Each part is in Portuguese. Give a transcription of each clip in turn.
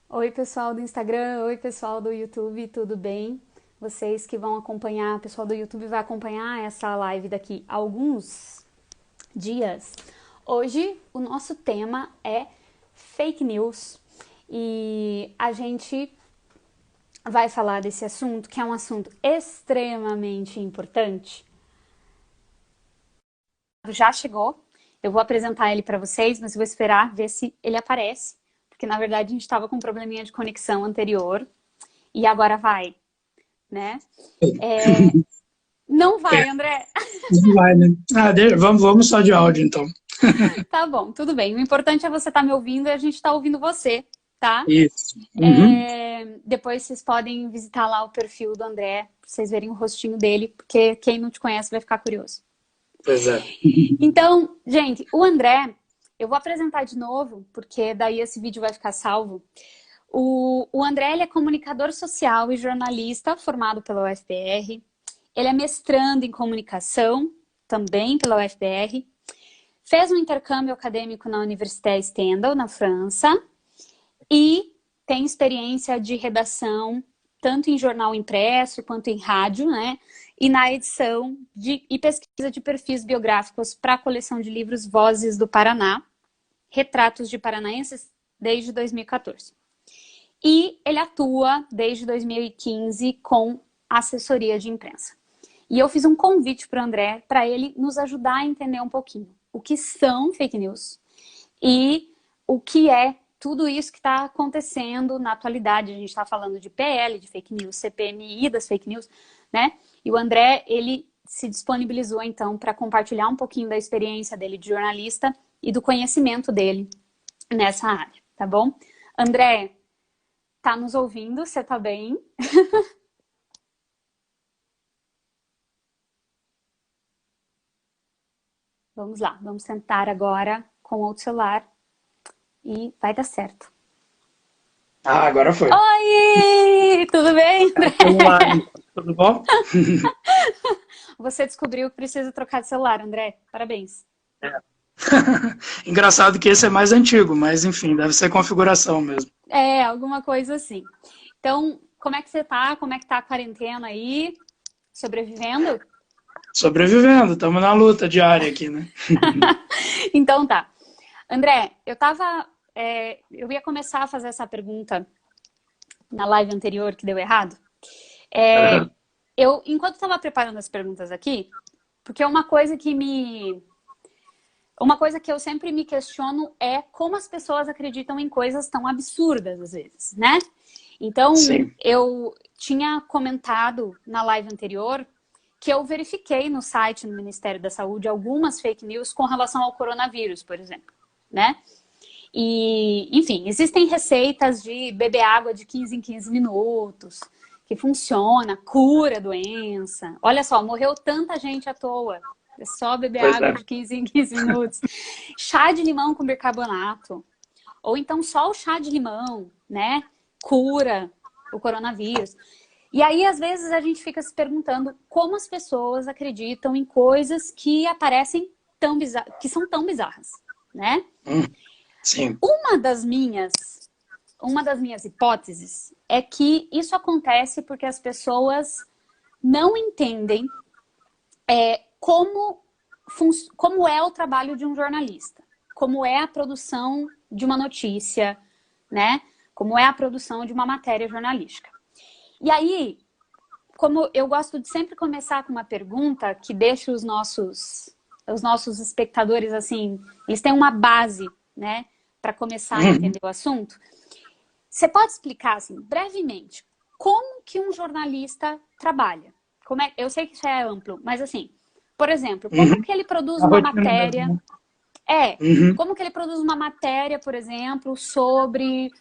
Oi, pessoal do Instagram, oi, pessoal do YouTube, tudo bem? Vocês que vão acompanhar, o pessoal do YouTube vai acompanhar essa live daqui a alguns dias. Hoje o nosso tema é fake news e a gente vai falar desse assunto, que é um assunto extremamente importante. Já chegou, eu vou apresentar ele para vocês, mas eu vou esperar ver se ele aparece, porque na verdade a gente estava com um probleminha de conexão anterior e agora vai, né? Não vai, André. Não vai, né? Vamos só de áudio, então. Tá bom, tudo bem. O importante é você estar me ouvindo e a gente estar ouvindo você, tá? Isso. Uhum. Depois vocês podem visitar lá o perfil do André, pra vocês verem o rostinho dele, porque quem não te conhece vai ficar curioso. Pois é. Então, gente, o André, eu vou apresentar de novo, porque daí esse vídeo vai ficar salvo. O André, ele é comunicador social e jornalista formado pela UFPR. Ele é mestrando em comunicação, também pela UFPR. Fez um intercâmbio acadêmico na Université Stendhal, na França. E tem experiência de redação, tanto em jornal impresso quanto em rádio, né? E na edição e pesquisa de perfis biográficos para a coleção de livros Vozes do Paraná, Retratos de Paranaenses, desde 2014. E ele atua desde 2015 com assessoria de imprensa. E eu fiz um convite para o André para ele nos ajudar a entender um pouquinho o que são fake news e o que é tudo isso que está acontecendo na atualidade. A gente está falando de PL, de fake news, CPMI das fake news, né? E o André, ele se disponibilizou, então, para compartilhar um pouquinho da experiência dele de jornalista e do conhecimento dele nessa área, tá bom? André, tá nos ouvindo? Você tá bem? Vamos lá, vamos tentar agora com outro celular e vai dar certo. Ah, agora foi. Oi! Tudo bem, André? Vamos lá, então. Tudo bom? Você descobriu que precisa trocar de celular, André. Parabéns. É. Engraçado que esse é mais antigo, mas enfim, deve ser configuração mesmo. É, alguma coisa assim. Então, como é que você tá? Como é que tá a quarentena aí? Sobrevivendo? Sobrevivendo, estamos na luta diária aqui, né? Então tá. André, eu ia começar a fazer essa pergunta na live anterior que deu errado. É, Uhum. enquanto estava preparando as perguntas aqui, porque uma coisa que eu sempre me questiono é como as pessoas acreditam em coisas tão absurdas às vezes, né? Então, Sim. eu tinha comentado na live anterior que eu verifiquei no site do Ministério da Saúde algumas fake news com relação ao coronavírus, por exemplo, né? E, enfim, existem receitas de beber água de 15 em 15 minutos, que funciona, cura a doença. Olha só, morreu tanta gente à toa. É só beber Pois água é. de 15 em 15 minutos. Chá de limão com bicarbonato. Ou então só o chá de limão, né? Cura o coronavírus. E aí, às vezes, a gente fica se perguntando como as pessoas acreditam em coisas que aparecem que são tão bizarras, né? Hum, Sim. Uma das minhas hipóteses é que isso acontece porque as pessoas não entendem como é o trabalho de um jornalista, como é a produção de uma notícia, né? Como é a produção de uma matéria jornalística. E aí, como eu gosto de sempre começar com uma pergunta que deixa os nossos espectadores assim, eles têm uma base, né, para começar a Uhum. entender o assunto. Você pode explicar, assim, brevemente, como que um jornalista trabalha? Eu sei que isso é amplo, mas assim, por exemplo, como Uhum. que ele produz A uma rotina mesmo, matéria? né? Uhum. Como que ele produz uma matéria, por exemplo, sobre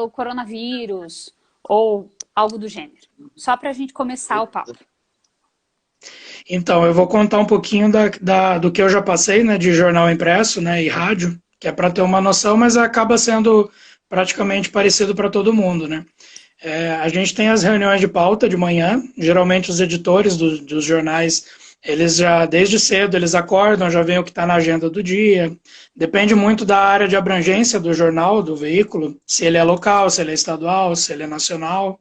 o coronavírus ou algo do gênero? Só para a gente começar o papo. Então, eu vou contar um pouquinho do que eu já passei, né, de jornal impresso, né, e rádio, que é para ter uma noção, mas acaba sendo praticamente parecido para todo mundo, né? A gente tem as reuniões de pauta de manhã, geralmente os editores dos jornais Eles já, desde cedo, eles acordam, já veem o que está na agenda do dia. Depende muito da área de abrangência do jornal, do veículo, se ele é local, se ele é estadual, se ele é nacional.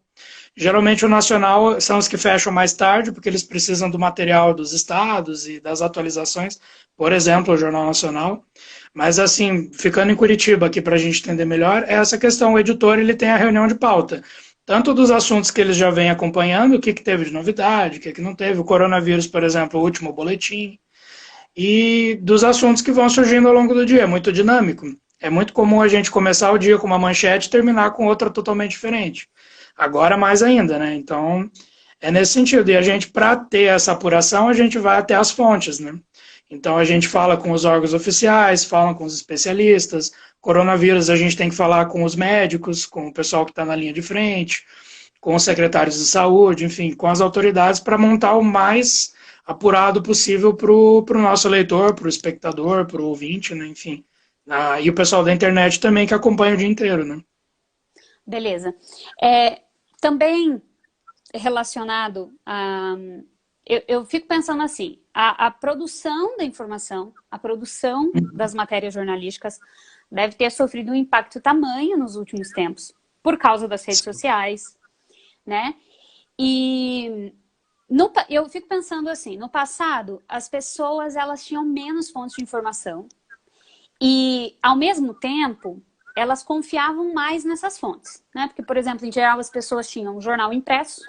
Geralmente o nacional são os que fecham mais tarde, porque eles precisam do material dos estados e das atualizações, por exemplo, o Jornal Nacional. Mas assim, ficando em Curitiba aqui para a gente entender melhor, é essa questão, o editor ele tem a reunião de pauta, tanto dos assuntos que eles já vêm acompanhando, o que, que teve de novidade, o que, que não teve, o coronavírus, por exemplo, o último boletim, e dos assuntos que vão surgindo ao longo do dia, é muito dinâmico. É muito comum a gente começar o dia com uma manchete e terminar com outra totalmente diferente. Agora mais ainda, né? Então, é nesse sentido. E a gente, para ter essa apuração, a gente vai até as fontes, né? Então, a gente fala com os órgãos oficiais, fala com os especialistas. Coronavírus, a gente tem que falar com os médicos, com o pessoal que está na linha de frente, com os secretários de saúde, enfim, com as autoridades, para montar o mais apurado possível para o nosso leitor, para o espectador, para o ouvinte, né? Enfim. E o pessoal da internet também, que acompanha o dia inteiro, né? Beleza. Também relacionado a... Eu fico pensando assim, a produção da informação, a produção das matérias jornalísticas deve ter sofrido um impacto tamanho nos últimos tempos, por causa das redes sociais, né? E eu fico pensando assim, no passado, as pessoas elas tinham menos fontes de informação e, ao mesmo tempo, elas confiavam mais nessas fontes, né? Porque, por exemplo, em geral, as pessoas tinham um jornal impresso,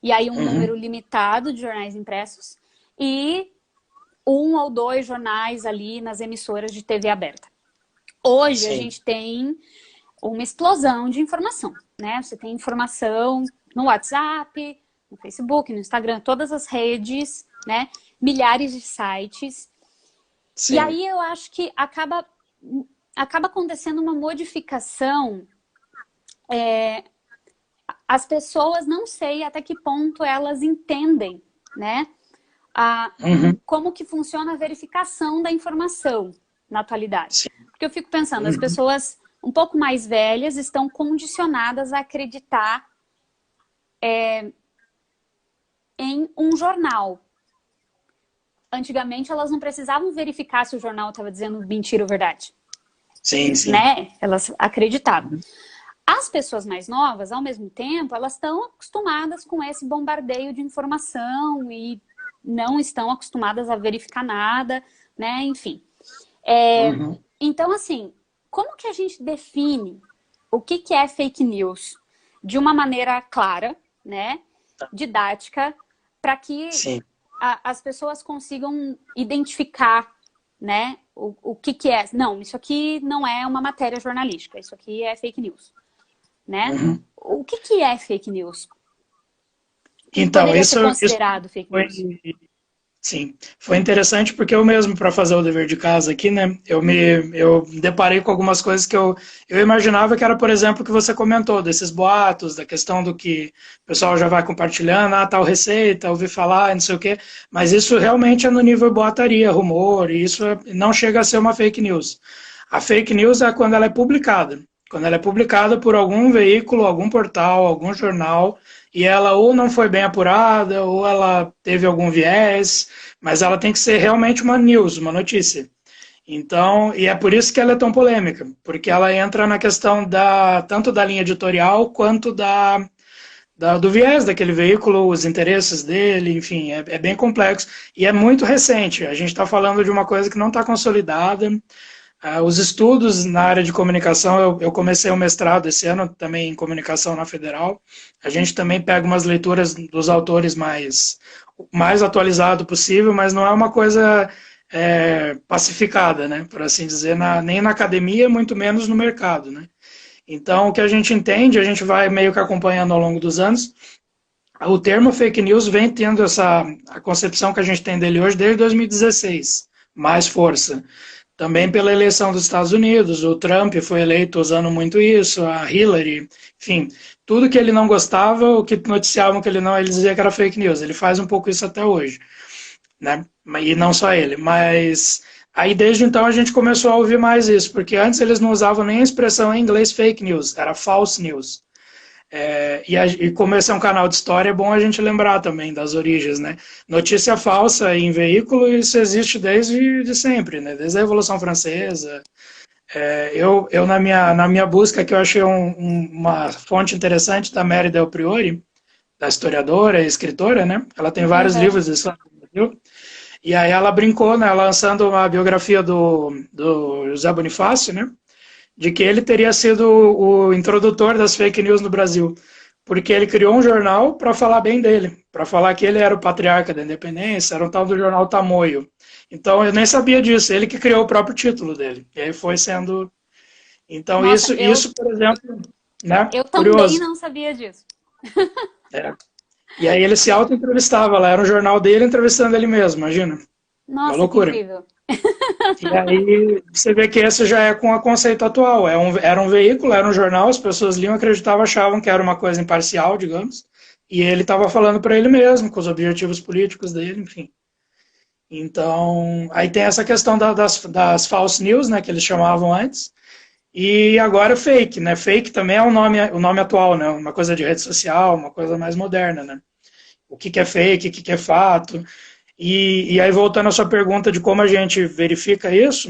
e aí um número limitado de jornais impressos, e 1 ou 2 jornais ali nas emissoras de TV aberta. Hoje, a gente tem uma explosão de informação, né? Você tem informação no WhatsApp, no Facebook, no Instagram, todas as redes, né? Milhares de sites. Sim. E aí eu acho que acaba acontecendo uma modificação. As pessoas, não sei até que ponto elas entendem, né? Como que funciona a verificação da informação na atualidade. Sim. Porque eu fico pensando, as pessoas um pouco mais velhas estão condicionadas a acreditar em um jornal. Antigamente, elas não precisavam verificar se o jornal estava dizendo mentira ou verdade. Sim, sim. Né? Elas acreditavam. As pessoas mais novas, ao mesmo tempo, elas estão acostumadas com esse bombardeio de informação e não estão acostumadas a verificar nada, né? Enfim. Então, assim, como que a gente define o que é fake news de uma maneira clara, né? Didática, para que as pessoas consigam identificar, né? O que é. Não, isso aqui não é uma matéria jornalística, isso aqui é fake news. Né? O que é fake news? Então, poderia isso ser considerado fake news? Sim, foi interessante porque eu mesmo, para fazer o dever de casa aqui, né, eu deparei com algumas coisas que eu imaginava que era, por exemplo, o que você comentou, desses boatos, da questão do que o pessoal já vai compartilhando, tal receita, ouvi falar, não sei o quê, mas isso realmente é no nível boataria, rumor, e isso não chega a ser uma fake news. A fake news é quando ela é publicada. Quando ela é publicada por algum veículo, algum portal, algum jornal, e ela ou não foi bem apurada, ou ela teve algum viés, mas ela tem que ser realmente uma news, uma notícia. Então, e é por isso que ela é tão polêmica, porque ela entra na questão tanto da linha editorial, quanto do viés daquele veículo, os interesses dele, enfim, é bem complexo. E é muito recente, a gente está falando de uma coisa que não está consolidada. Os estudos na área de comunicação, eu comecei o mestrado esse ano também em comunicação na Federal. A gente também pega umas leituras dos autores mais atualizado possível, mas não é uma coisa pacificada, né, por assim dizer, nem na academia, muito menos no mercado, né. Então, o que a gente entende, a gente vai meio que acompanhando ao longo dos anos, o termo fake news vem tendo a concepção que a gente tem dele hoje desde 2016, mais força. Também pela eleição dos Estados Unidos, o Trump foi eleito usando muito isso, a Hillary, enfim, tudo que ele não gostava, o que noticiavam que ele dizia que era fake news. Ele faz um pouco isso até hoje, né? E não só ele, mas aí desde então a gente começou a ouvir mais isso, porque antes eles não usavam nem a expressão em inglês fake news, era false news. E como esse é um canal de história, é bom a gente lembrar também das origens, né? Notícia falsa em veículo, isso existe desde de sempre, né? Desde a Revolução Francesa. Eu na minha busca, que eu achei uma fonte interessante da Mary Del Priore, da historiadora e escritora, né? Ela tem vários Uhum. livros de história do Brasil. E aí ela brincou, né, lançando uma biografia do José Bonifácio, né? De que ele teria sido o introdutor das fake news no Brasil, porque ele criou um jornal para falar bem dele, para falar que ele era o patriarca da independência, era um tal do jornal Tamoio. Então eu nem sabia disso, ele que criou o próprio título dele. E aí foi sendo. Então Nossa, isso por exemplo, né? eu também Curioso. não sabia disso. É. E aí ele se auto-entrevistava, lá era um jornal dele entrevistando ele mesmo, imagina. Uma Nossa, que loucura. incrível. E aí você vê que esse já é com o conceito atual. Era um veículo, era um jornal, as pessoas liam, acreditavam, achavam que era uma coisa imparcial, digamos. E ele estava falando para ele mesmo, com os objetivos políticos dele, enfim. Então, aí tem essa questão das false news, né, que eles chamavam antes. E agora fake, né? Fake também é o nome atual, né? Uma coisa de rede social, uma coisa mais moderna, né? O que é fake, o que é fato. E aí, voltando à sua pergunta de como a gente verifica isso,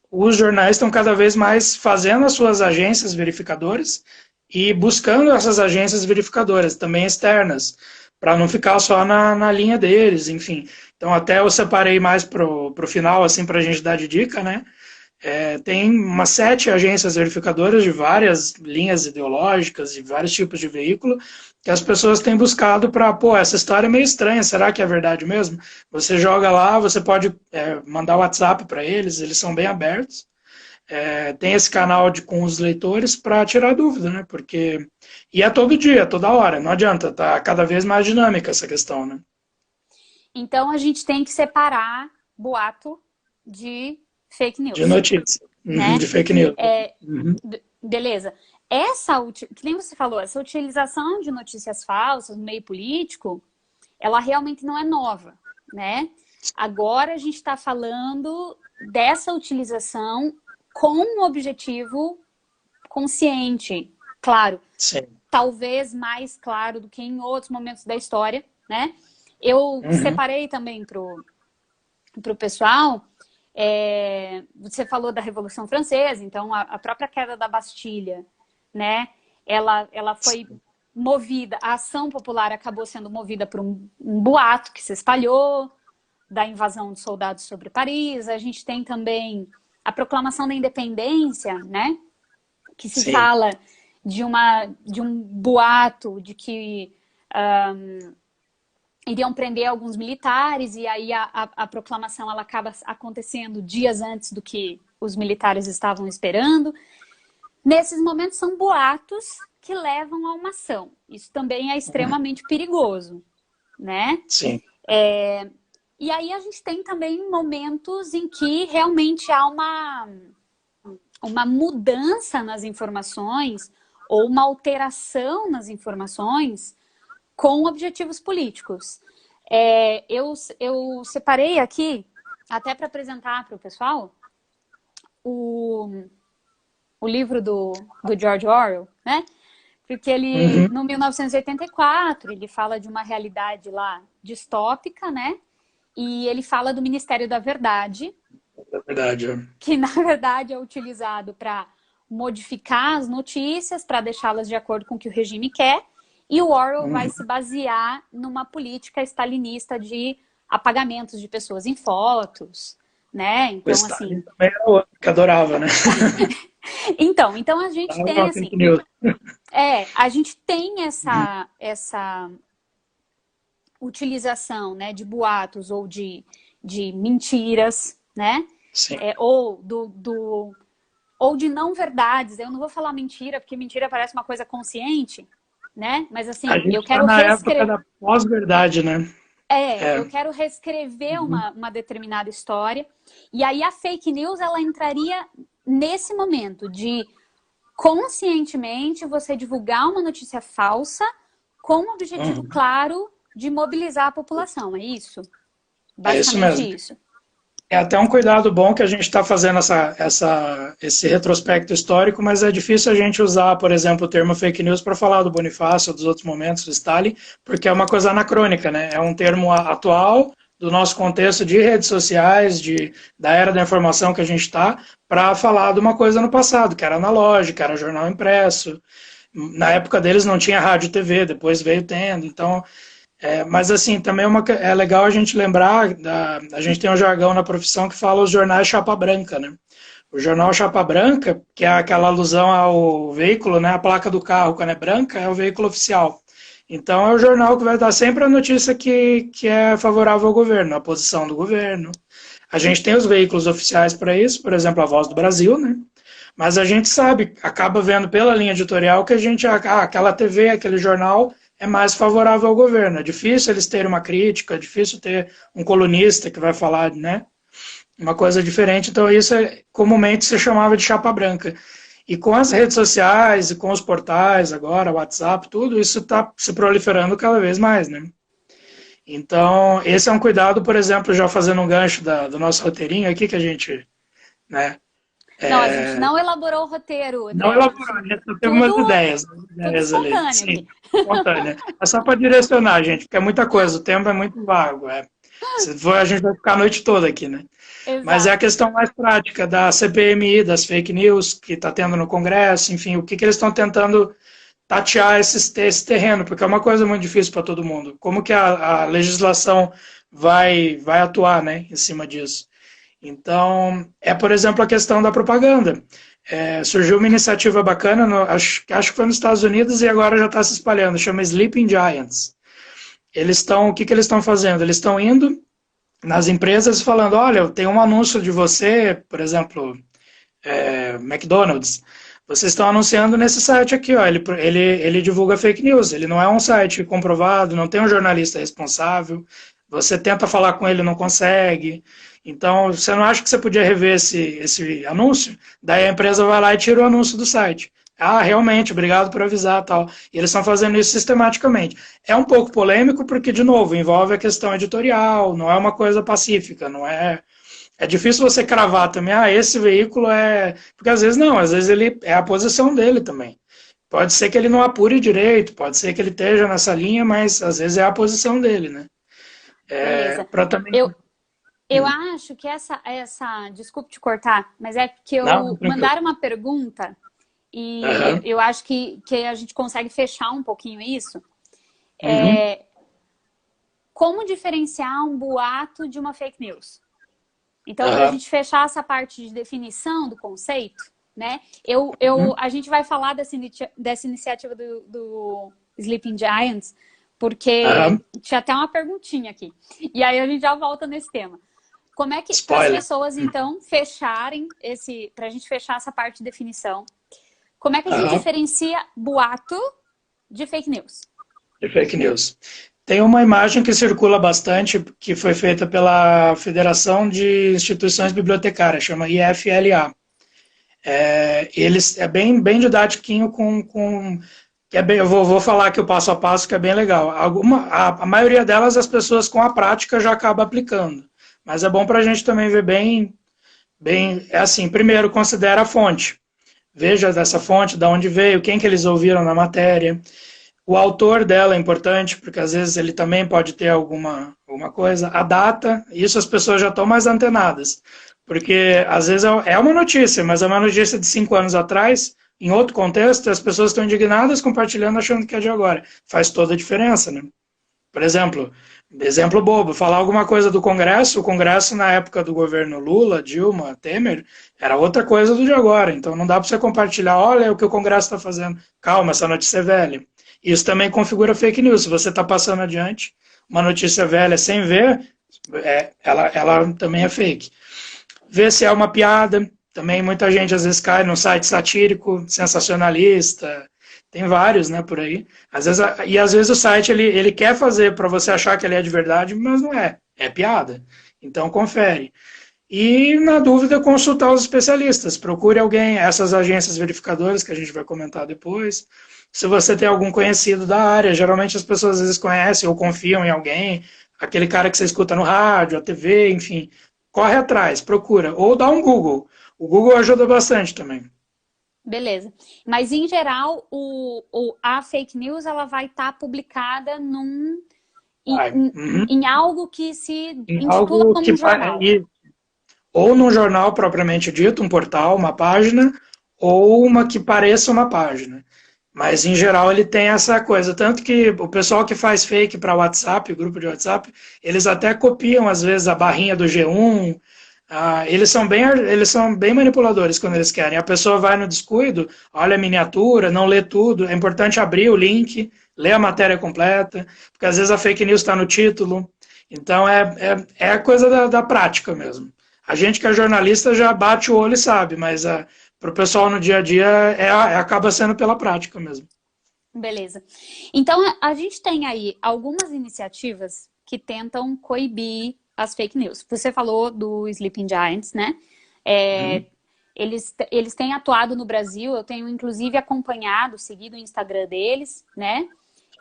os jornais estão cada vez mais fazendo as suas agências verificadoras e buscando essas agências verificadoras, também externas, para não ficar só na linha deles, enfim. Então, até eu separei mais para o final, assim, para a gente dar de dica, né? Tem umas 7 agências verificadoras de várias linhas ideológicas e vários tipos de veículo que as pessoas têm buscado para, pô, essa história é meio estranha, será que é verdade mesmo? Você joga lá, você pode mandar WhatsApp para eles, eles são bem abertos. Tem esse canal com os leitores para tirar dúvida, né? Porque. E é todo dia, toda hora, não adianta, tá cada vez mais dinâmica essa questão, né? Então a gente tem que separar boato de fake De news, notícia, né? de fake news. É, Uhum. beleza. Que nem você falou, essa utilização de notícias falsas no meio político, ela realmente não é nova, né? Agora a gente está falando dessa utilização com um objetivo consciente, claro, Sim. talvez mais claro do que em outros momentos da história, né? Eu separei também pro pessoal, você falou da Revolução Francesa, então a própria queda da Bastilha, né? Ela foi movida, a ação popular acabou sendo movida por um boato que se espalhou, da invasão de soldados sobre Paris. A gente tem também a proclamação da independência, né? Que se Sim. fala de um boato de que iriam prender alguns militares, e aí a proclamação ela acaba acontecendo dias antes do que os militares estavam esperando. Nesses momentos são boatos que levam a uma ação. Isso também é extremamente perigoso, né? Sim. E aí a gente tem também momentos em que realmente há uma mudança nas informações ou uma alteração nas informações com objetivos políticos. Eu separei aqui, até para apresentar para o pessoal, o livro do George Orwell, né? Porque ele, no 1984, ele fala de uma realidade lá distópica, né? E ele fala do Ministério da Verdade, É verdade. que na verdade é utilizado para modificar as notícias, para deixá-las de acordo com o que o regime quer. E o Orwell vai se basear numa política stalinista de apagamentos de pessoas em fotos, né? Então, assim... também era outro que adorava, né? então a gente tem, assim... a gente tem essa utilização, né, de boatos ou de mentiras, né? Sim. Ou de não verdades. Eu não vou falar mentira, porque mentira parece uma coisa consciente, né? Mas assim, eu quero na época da pós-verdade, né? Eu quero reescrever uma determinada história. E aí a fake news, ela entraria nesse momento de conscientemente você divulgar uma notícia falsa com um objetivo claro de mobilizar a população. É isso? Basicamente É isso mesmo. isso. É até um cuidado bom que a gente está fazendo esse retrospecto histórico, mas é difícil a gente usar, por exemplo, o termo fake news para falar do Bonifácio, dos outros momentos do Stalin, porque é uma coisa anacrônica, né? É um termo atual do nosso contexto de redes sociais, da era da informação que a gente está, para falar de uma coisa no passado, que era analógica, era jornal impresso. Na época deles não tinha rádio e TV, depois veio tendo, então mas assim, também é legal a gente lembrar, a gente tem um jargão na profissão que fala os jornais chapa branca, né? O jornal chapa branca, que é aquela alusão ao veículo, né? A placa do carro, quando é branca, é o veículo oficial. Então é o jornal que vai dar sempre a notícia que é favorável ao governo, a posição do governo. A gente tem os veículos oficiais para isso, por exemplo, a Voz do Brasil, né? Mas a gente sabe, acaba vendo pela linha editorial que aquela TV, aquele jornal é mais favorável ao governo. É difícil eles terem uma crítica, é difícil ter um colunista que vai falar, né? Uma coisa diferente. Então isso comumente se chamava de chapa branca. E com as redes sociais e com os portais agora, WhatsApp, tudo isso está se proliferando cada vez mais, né? Então, esse é um cuidado, por exemplo, já fazendo um gancho do nosso roteirinho aqui, que a gente, né, Não, a gente não elaborou o roteiro, não André. elaborou, a gente teve umas ideias tudo espontâneo ali. Sim, aqui. espontânea. É só para direcionar, gente, porque é muita coisa, o tempo é muito vago. Se for, a gente vai ficar a noite toda aqui, né? Exato. Mas é a questão mais prática da CPMI, das fake news que está tendo no Congresso, enfim, o que eles estão tentando tatear esse terreno, porque é uma coisa muito difícil para todo mundo. Como que a legislação vai atuar, né, em cima disso? Então, por exemplo, a questão da propaganda. Surgiu uma iniciativa bacana, acho que foi nos Estados Unidos e agora já está se espalhando, chama Sleeping Giants. O que eles estão fazendo? Eles estão indo nas empresas falando, olha, eu tenho um anúncio de você, por exemplo, McDonald's, vocês estão anunciando nesse site aqui, ó, ele divulga fake news, ele não é um site comprovado, não tem um jornalista responsável, você tenta falar com ele, não consegue. Então, você não acha que você podia rever esse anúncio? Daí a empresa vai lá e tira o anúncio do site. Ah, realmente, obrigado por avisar, tal. E eles estão fazendo isso sistematicamente. É um pouco polêmico porque, de novo, envolve a questão editorial, não é uma coisa pacífica, não é... É difícil você cravar também, esse veículo é... Porque às vezes não, às vezes ele é a posição dele também. Pode ser que ele não apure direito, pode ser que ele esteja nessa linha, mas às vezes é a posição dele, né? Também... Eu acho que desculpe te cortar, mas é porque mandaram uma pergunta e eu acho que a gente consegue fechar um pouquinho isso. Como diferenciar um boato de uma fake news? Então, para a gente fechar essa parte de definição do conceito, né? A gente vai falar dessa iniciativa do Sleeping Giants, porque tinha até uma perguntinha aqui. E aí a gente já volta nesse tema. Como é que as pessoas, então, fecharem para a gente fechar essa parte de definição, como é que a gente diferencia boato de fake news? De fake news. Tem uma imagem que circula bastante, que foi feita pela Federação de Instituições Bibliotecárias, chama IFLA. Eles bem didático eu vou falar aqui o passo a passo, que é bem legal. A maioria delas, as pessoas com a prática já acabam aplicando. Mas é bom para a gente também ver primeiro, considera a fonte. Veja dessa fonte, de onde veio, quem que eles ouviram na matéria. O autor dela é importante, porque às vezes ele também pode ter alguma coisa. A data, isso as pessoas já estão mais antenadas. Porque às vezes é uma notícia, mas é uma notícia de 5 anos atrás, em outro contexto, as pessoas estão indignadas compartilhando achando que é de agora. Faz toda a diferença, né? Por exemplo bobo, falar alguma coisa do Congresso, o Congresso na época do governo Lula, Dilma, Temer, era outra coisa do de agora. Então não dá para você compartilhar, olha o que o Congresso está fazendo. Calma, essa notícia é velha. Isso também configura fake news. Se você está passando adiante uma notícia velha sem ver, ela também é fake. Ver se é uma piada. Também muita gente às vezes cai num site satírico, sensacionalista. Tem vários, né, por aí. Às vezes o site ele quer fazer para você achar que ele é de verdade, mas não é. É piada. Então confere. E, na dúvida, consultar os especialistas. Procure alguém, essas agências verificadoras que a gente vai comentar depois. Se você tem algum conhecido da área, geralmente as pessoas às vezes conhecem ou confiam em alguém, aquele cara que você escuta no rádio, a TV, enfim. corre atrás, procura, ou dá um Google. O Google ajuda bastante também. Beleza. Mas, em geral, a fake news ela vai estar publicada Uhum. em algo que se Em intitula algo como que um jornal. ou num jornal propriamente dito, um portal, uma página, ou uma que pareça uma página. Mas, em geral, ele tem essa coisa. Tanto que o pessoal que faz fake para WhatsApp, grupo de WhatsApp, eles até copiam, às vezes, a barrinha do G1. Eles são bem manipuladores quando eles querem. A pessoa vai no descuido, olha a miniatura, não lê tudo. É importante abrir o link, ler a matéria completa, porque às vezes a fake news está no título. Então, é a coisa da prática mesmo. A gente que é jornalista já bate o olho e sabe, mas para o pessoal no dia a dia acaba sendo pela prática mesmo. Beleza. Então, a gente tem aí algumas iniciativas que tentam coibir as fake news. Você falou do Sleeping Giants, né? Eles têm atuado no Brasil, eu tenho inclusive acompanhado, seguido o Instagram deles, né?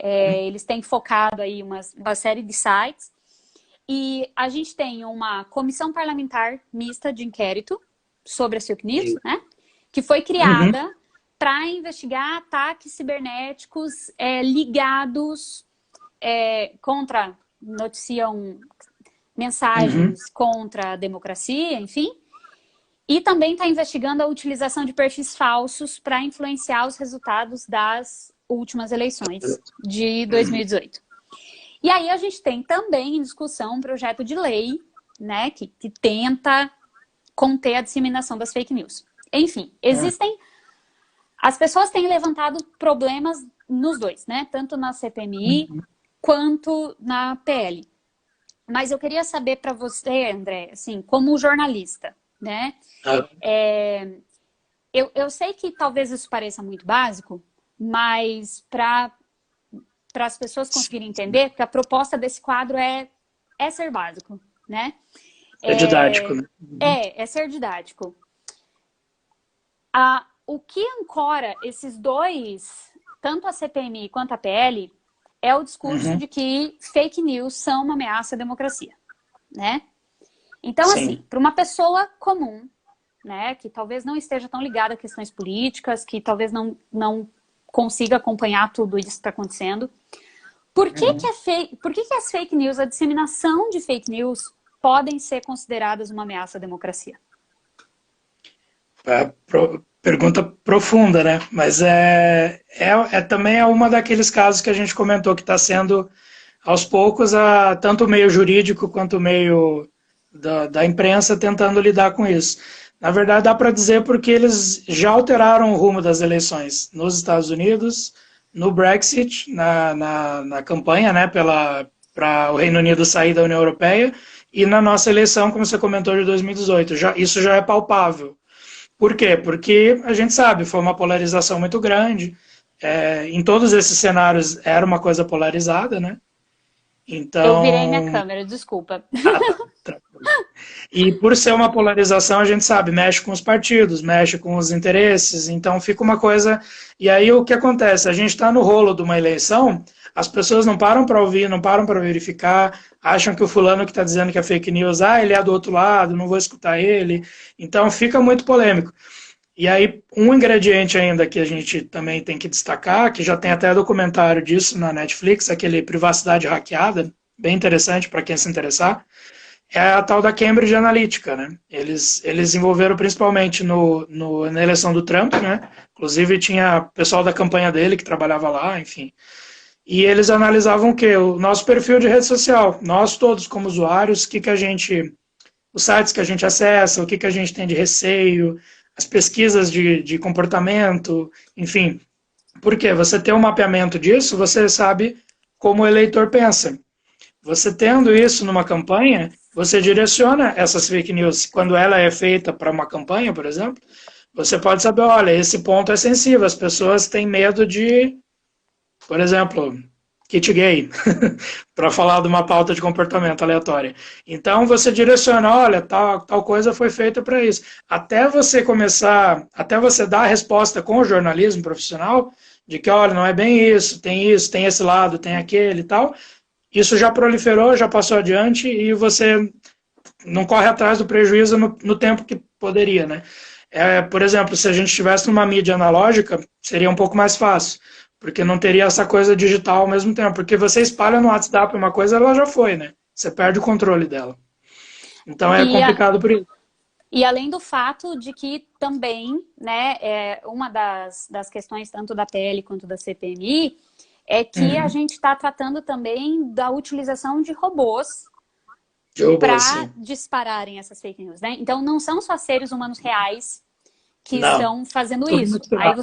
Eles têm focado aí uma série de sites. E a gente tem uma comissão parlamentar mista de inquérito sobre as fake news, né? Que foi criada para investigar ataques cibernéticos ligados noticiam mensagens contra a democracia, enfim. E também está investigando a utilização de perfis falsos para influenciar os resultados das últimas eleições de 2018. E aí a gente tem também em discussão um projeto de lei, né, que tenta conter a disseminação das fake news. Enfim, as pessoas têm levantado problemas nos dois, né? Tanto na CPMI quanto na PL. Mas eu queria saber para você, André, assim, como jornalista, né? Eu sei que talvez isso pareça muito básico, mas para as pessoas conseguirem entender, porque a proposta desse quadro é ser básico, né? É didático, né? É ser didático. O que ancora esses dois, tanto a CPMI quanto a PL, é o discurso de que fake news são uma ameaça à democracia, né? Então, assim, para uma pessoa comum, né, que talvez não esteja tão ligada a questões políticas, que talvez não consiga acompanhar tudo isso que está acontecendo, por que as fake news, a disseminação de fake news, podem ser consideradas uma ameaça à democracia? Pergunta profunda, né? Mas também é uma daqueles casos que a gente comentou que está sendo, aos poucos, tanto o meio jurídico quanto o meio da imprensa tentando lidar com isso. Na verdade, dá para dizer porque eles já alteraram o rumo das eleições nos Estados Unidos, no Brexit, na campanha, né, para o Reino Unido sair da União Europeia, e na nossa eleição, como você comentou, de 2018. Isso já é palpável. Por quê? Porque a gente sabe, foi uma polarização muito grande. Em todos esses cenários era uma coisa polarizada, né? Então... Eu virei minha câmera, desculpa. Tá. E por ser uma polarização, a gente sabe, mexe com os partidos, mexe com os interesses, então fica uma coisa... E aí o que acontece? A gente está no rolo de uma eleição, as pessoas não param para ouvir, não param para verificar, acham que o fulano que está dizendo que é fake news, ele é do outro lado, não vou escutar ele. Então fica muito polêmico. E aí um ingrediente ainda que a gente também tem que destacar, que já tem até documentário disso na Netflix, aquele Privacidade Hackeada, bem interessante para quem se interessar, é a tal da Cambridge Analytica, né? Eles desenvolveram principalmente na eleição do Trump, né? Inclusive tinha pessoal da campanha dele que trabalhava lá, enfim. E eles analisavam o quê? O nosso perfil de rede social. Nós todos como usuários, os sites que a gente acessa, o que a gente tem de receio, as pesquisas de comportamento, enfim. Por quê? Você tem um mapeamento disso, você sabe como o eleitor pensa. Você tendo isso numa campanha, você direciona essas fake news. Quando ela é feita para uma campanha, por exemplo, você pode saber, olha, esse ponto é sensível, as pessoas têm medo de, por exemplo, kit gay, para falar de uma pauta de comportamento aleatória. Então você direciona, olha, tal coisa foi feita para isso. Até você dar a resposta com o jornalismo profissional, de que, olha, não é bem isso, tem esse lado, tem aquele e tal, isso já proliferou, já passou adiante e você não corre atrás do prejuízo no tempo que poderia, né? Por exemplo, se a gente estivesse numa mídia analógica, seria um pouco mais fácil, porque não teria essa coisa digital ao mesmo tempo, porque você espalha no WhatsApp uma coisa, ela já foi, né? Você perde o controle dela. Então é E, complicado por isso. e além do fato de que também, né, uma das questões tanto da PL quanto da CPMI é que a gente está tratando também da utilização de robôs para dispararem essas fake news, né? Então não são só seres humanos reais que Não, estão fazendo tudo isso. Aí misturado.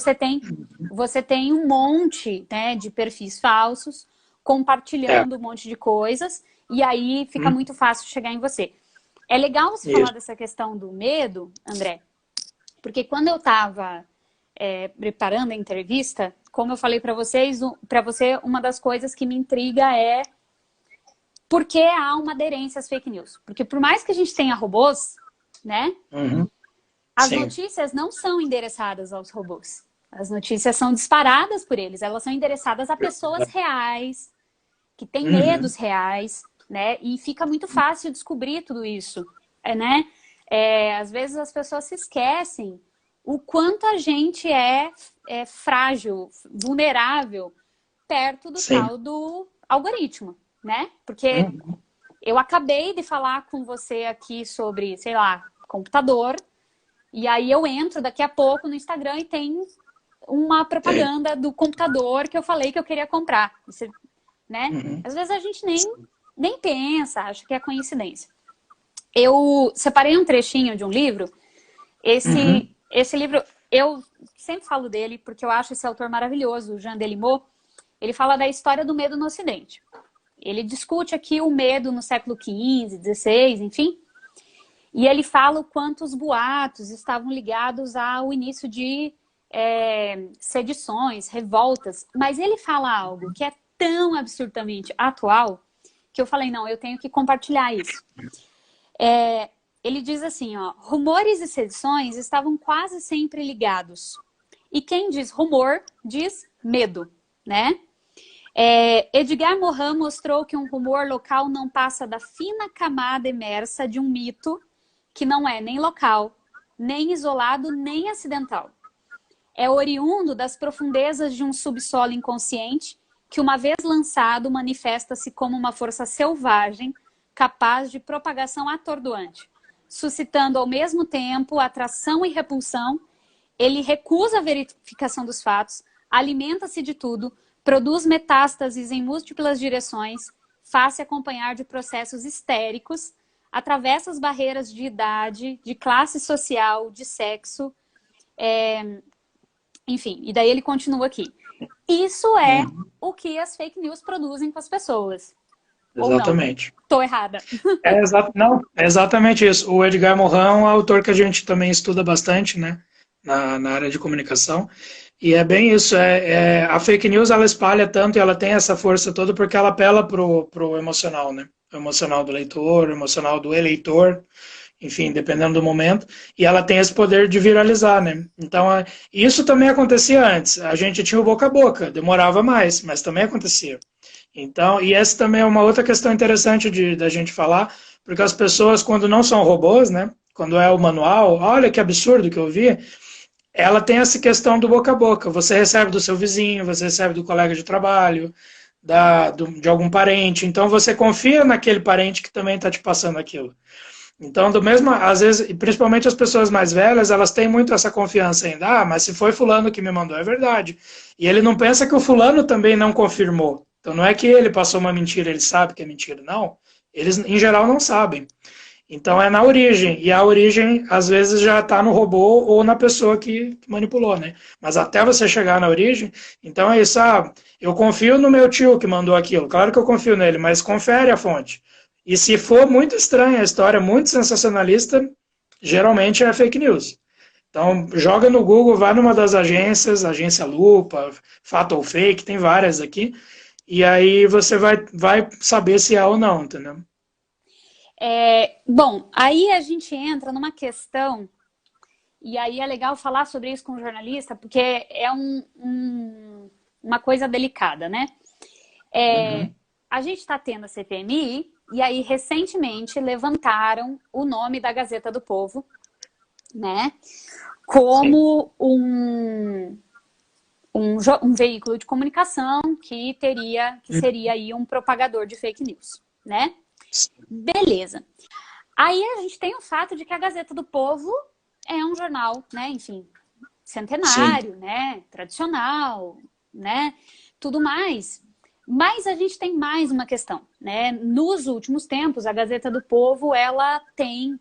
você tem um monte, né, de perfis falsos compartilhando um monte de coisas e aí fica muito fácil chegar em você. É legal você falar dessa questão do medo, André, porque quando eu estava preparando a entrevista, como eu falei para vocês, uma das coisas que me intriga é por que há uma aderência às fake news. Porque por mais que a gente tenha robôs, né, as Sim. notícias não são endereçadas aos robôs. As notícias são disparadas por eles. Elas são endereçadas a pessoas reais, que têm medos reais, né? E fica muito fácil descobrir tudo isso, né? Às vezes as pessoas se esquecem o quanto a gente é frágil, vulnerável, perto do tal do algoritmo, né? Porque eu acabei de falar com você aqui sobre, sei lá, computador, e aí eu entro daqui a pouco no Instagram e tem uma propaganda do computador que eu falei que eu queria comprar. Você, né? Às vezes a gente nem pensa, acha que é coincidência. Eu separei um trechinho de um livro. Esse livro, eu sempre falo dele porque eu acho esse autor maravilhoso, o Jean Delimot. Ele fala da história do medo no Ocidente. Ele discute aqui o medo no século XV, XVI, enfim. E ele fala o quanto os boatos estavam ligados ao início de sedições, revoltas. Mas ele fala algo que é tão absurdamente atual que eu falei, não, eu tenho que compartilhar isso. Ele diz assim, ó, rumores e sedições estavam quase sempre ligados. E quem diz rumor, diz medo, né? Edgar Morin mostrou que um rumor local não passa da fina camada emersa de um mito que não é nem local, nem isolado, nem acidental. É oriundo das profundezas de um subsolo inconsciente que, uma vez lançado, manifesta-se como uma força selvagem capaz de propagação atordoante, suscitando ao mesmo tempo atração e repulsão. Ele recusa a verificação dos fatos, alimenta-se de tudo, produz metástases em múltiplas direções, faz-se acompanhar de processos histéricos, atravessa as barreiras de idade, de classe social, de sexo, enfim, e daí ele continua aqui. Isso é o que as fake news produzem com as pessoas. Exatamente. Estou errada. Não, é exatamente isso. O Edgar Morin é um autor que a gente também estuda bastante, né, na área de comunicação. E é bem isso. A fake news ela espalha tanto e ela tem essa força toda porque ela apela pro emocional, né? O emocional do leitor, o emocional do eleitor, enfim, dependendo do momento. E ela tem esse poder de viralizar, né? Então, isso também acontecia antes. A gente tinha o boca a boca, demorava mais, mas também acontecia. Então, e essa também é uma outra questão interessante da gente falar, porque as pessoas, quando não são robôs, né? Quando é o manual, olha que absurdo que eu vi, ela tem essa questão do boca a boca. Você recebe do seu vizinho, você recebe do colega de trabalho, de algum parente. Então, você confia naquele parente que também está te passando aquilo. Então, às vezes, principalmente as pessoas mais velhas, elas têm muito essa confiança ainda. Ah, mas se foi fulano que me mandou, é verdade. E ele não pensa que o fulano também não confirmou. Então, não é que ele passou uma mentira, ele sabe que é mentira, não. Eles, em geral, não sabem. Então, é na origem. E a origem, às vezes, já está no robô ou na pessoa que manipulou, né? Mas até você chegar na origem, então é isso. Ah, eu confio no meu tio que mandou aquilo. Claro que eu confio nele, mas confere a fonte. E se for muito estranha a história, muito sensacionalista, geralmente é fake news. Então, joga no Google, vai numa das agências, Agência Lupa, Fato ou Fake, tem várias aqui, e aí você vai saber se é ou não, entendeu? Bom, aí a gente entra numa questão, e aí é legal falar sobre isso com o jornalista, porque é uma coisa delicada, né? A gente está tendo a CPMI, E aí, recentemente, levantaram o nome da Gazeta do Povo, né? Como um veículo de comunicação que seria aí um propagador de fake news, né? Beleza. Aí a gente tem o fato de que a Gazeta do Povo é um jornal, né? Enfim, centenário, né? Tradicional, né? Tudo mais. Mas a gente tem mais uma questão, né? Nos últimos tempos, a Gazeta do Povo, ela tem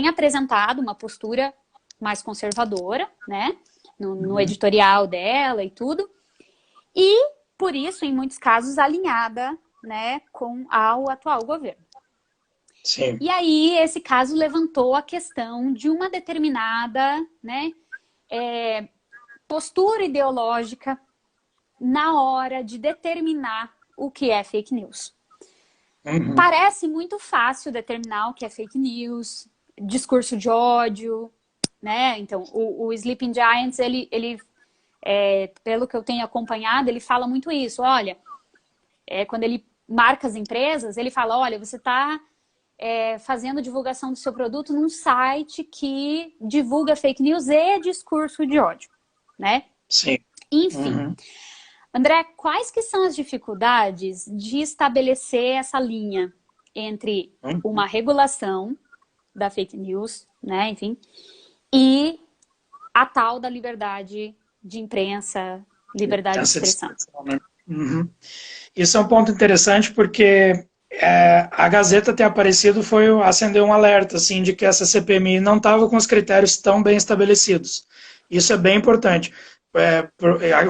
apresentado uma postura mais conservadora, né? No editorial dela e tudo. E, por isso, em muitos casos, alinhada, né, ao atual governo. Sim. E aí, esse caso levantou a questão de uma determinada, né, postura ideológica na hora de determinar o que é fake news. Parece muito fácil determinar o que é fake news, discurso de ódio, né? Então, o Sleeping Giants, ele pelo que eu tenho acompanhado, ele fala muito isso. Olha, quando ele marca as empresas, ele fala, olha, você está fazendo divulgação do seu produto num site que divulga fake news e discurso de ódio, né? Sim. Enfim. André, quais que são as dificuldades de estabelecer essa linha entre uma regulação da fake news, né, enfim, e a tal da liberdade de imprensa, liberdade de expressão? Né? Isso é um ponto interessante porque a Gazeta ter aparecido acender um alerta assim, de que essa CPMI não estava com os critérios tão bem estabelecidos. Isso é bem importante.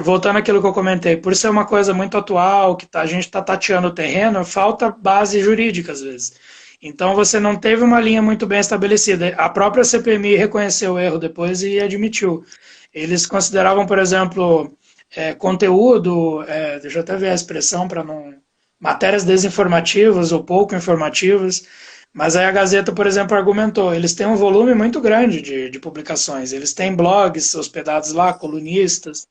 Voltando àquilo que eu comentei, por ser uma coisa muito atual, que a gente está tateando o terreno, falta base jurídica às vezes. Então você não teve uma linha muito bem estabelecida. A própria CPMI reconheceu o erro depois e admitiu. Eles consideravam, por exemplo, conteúdo, deixa eu até ver a expressão para não... matérias desinformativas ou pouco informativas. Mas aí a Gazeta, por exemplo, argumentou, eles têm um volume muito grande de publicações, eles têm blogs hospedados lá, colunistas.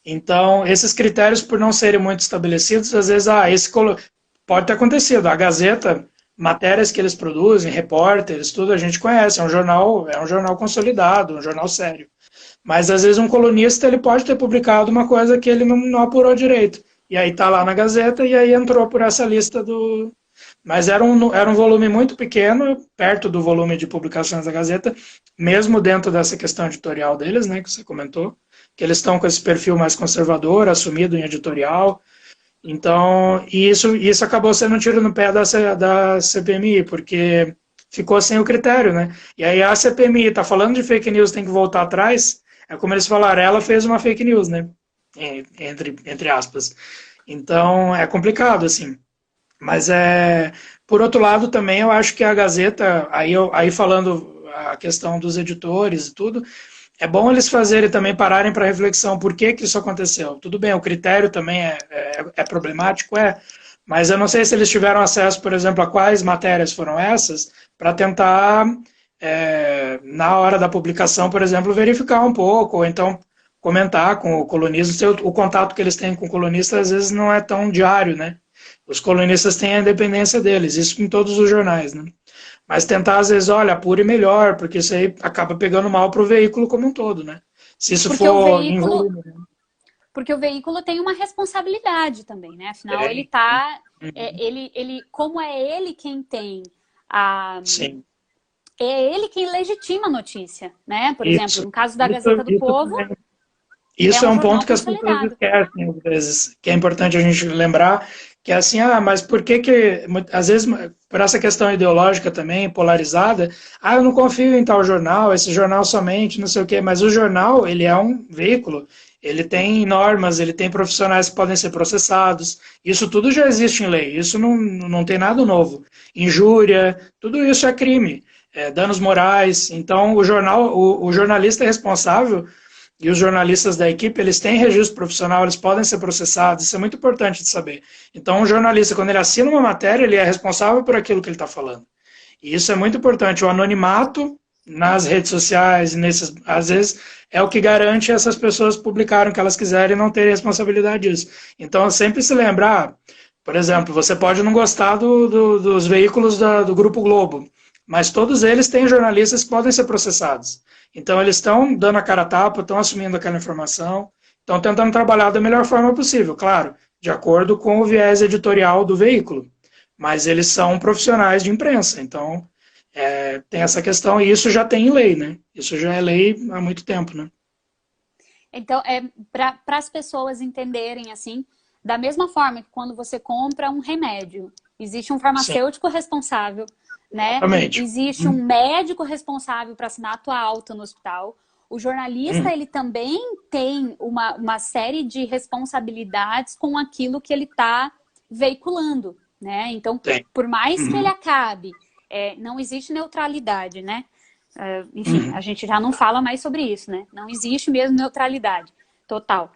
Então, esses critérios, por não serem muito estabelecidos, às vezes, pode ter acontecido. A Gazeta, matérias que eles produzem, repórteres, tudo a gente conhece, é um jornal consolidado, um jornal sério. Mas, às vezes, um colunista ele pode ter publicado uma coisa que ele não apurou direito. E aí está lá na Gazeta e aí entrou por essa lista do... Mas era um volume muito pequeno, perto do volume de publicações da Gazeta, mesmo dentro dessa questão editorial deles, né, que você comentou, que eles estão com esse perfil mais conservador, assumido em editorial. Então, isso acabou sendo um tiro no pé da CPMI, porque ficou sem o critério, né? E aí a CPMI está falando de fake news, tem que voltar atrás, é como eles falaram, ela fez uma fake news, né? Entre aspas. Então, é complicado, assim. Mas, por outro lado, também eu acho que a Gazeta, aí falando a questão dos editores e tudo, é bom eles também pararem para reflexão por que isso aconteceu. Tudo bem, o critério também é problemático, mas eu não sei se eles tiveram acesso, por exemplo, a quais matérias foram essas, para tentar, na hora da publicação, por exemplo, verificar um pouco, ou então comentar com o colunista. O contato que eles têm com o colunista às vezes não é tão diário, né? Os colunistas têm a independência deles, isso em todos os jornais, né? Mas tentar, às vezes, olha, apure melhor, porque isso aí acaba pegando mal para o veículo como um todo, né? Se isso for em volume, né? Porque o veículo tem uma responsabilidade também, né? Afinal, como é ele quem tem a... Sim. É ele quem legitima a notícia, né? Por exemplo, no caso da Gazeta do Povo... Isso é um ponto que as pessoas esquecem, às vezes, que é importante a gente lembrar, que é assim, mas por que, às vezes, por essa questão ideológica também, polarizada, eu não confio em tal jornal, esse jornal somente, não sei o quê, mas o jornal, ele é um veículo, ele tem normas, ele tem profissionais que podem ser processados, isso tudo já existe em lei, isso não tem nada novo. Injúria, tudo isso é crime, danos morais, então o jornalista é responsável. E os jornalistas da equipe, eles têm registro profissional, eles podem ser processados, isso é muito importante de saber. Então, um jornalista, quando ele assina uma matéria, ele é responsável por aquilo que ele está falando. E isso é muito importante. O anonimato nas redes sociais, às vezes, é o que garante essas pessoas publicarem o que elas quiserem e não terem responsabilidade disso. Então, sempre se lembrar, Por exemplo, você pode não gostar dos veículos do Grupo Globo, mas todos eles têm jornalistas que podem ser processados. Então, eles estão dando a cara a tapa, estão assumindo aquela informação, estão tentando trabalhar da melhor forma possível, claro, de acordo com o viés editorial do veículo. Mas eles são profissionais de imprensa, então tem essa questão, e isso já tem em lei, né? Isso já é lei há muito tempo, né? Então, para as pessoas entenderem, assim, da mesma forma que quando você compra um remédio, existe um Sim, farmacêutico responsável, né? exatamente. Existe um médico responsável para assinar a tua alta no hospital. O jornalista, ele também tem uma série de responsabilidades com aquilo que ele está veiculando, né? Então, Tem. por mais que ele acabe, não existe neutralidade, né? Enfim, a gente já não fala mais sobre isso, né? Não existe mesmo neutralidade total.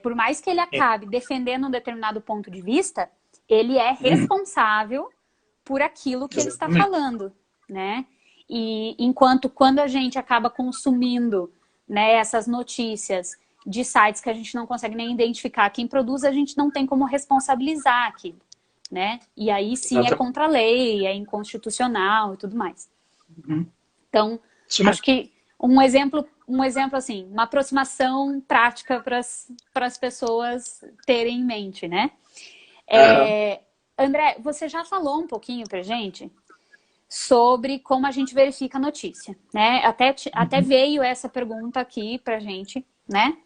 Por mais que ele acabe defendendo um determinado ponto de vista, ele é responsável por aquilo que ele está falando, né? E enquanto quando a gente acaba consumindo, né, essas notícias de sites que a gente não consegue nem identificar quem produz, a gente não tem como responsabilizar aquilo, né? E aí sim é contra a lei, é inconstitucional e tudo mais. Então, acho que um exemplo assim, uma aproximação prática para as pessoas terem em mente, né? André, você já falou um pouquinho pra gente sobre como a gente verifica a notícia, né? Até veio essa pergunta aqui pra gente, né?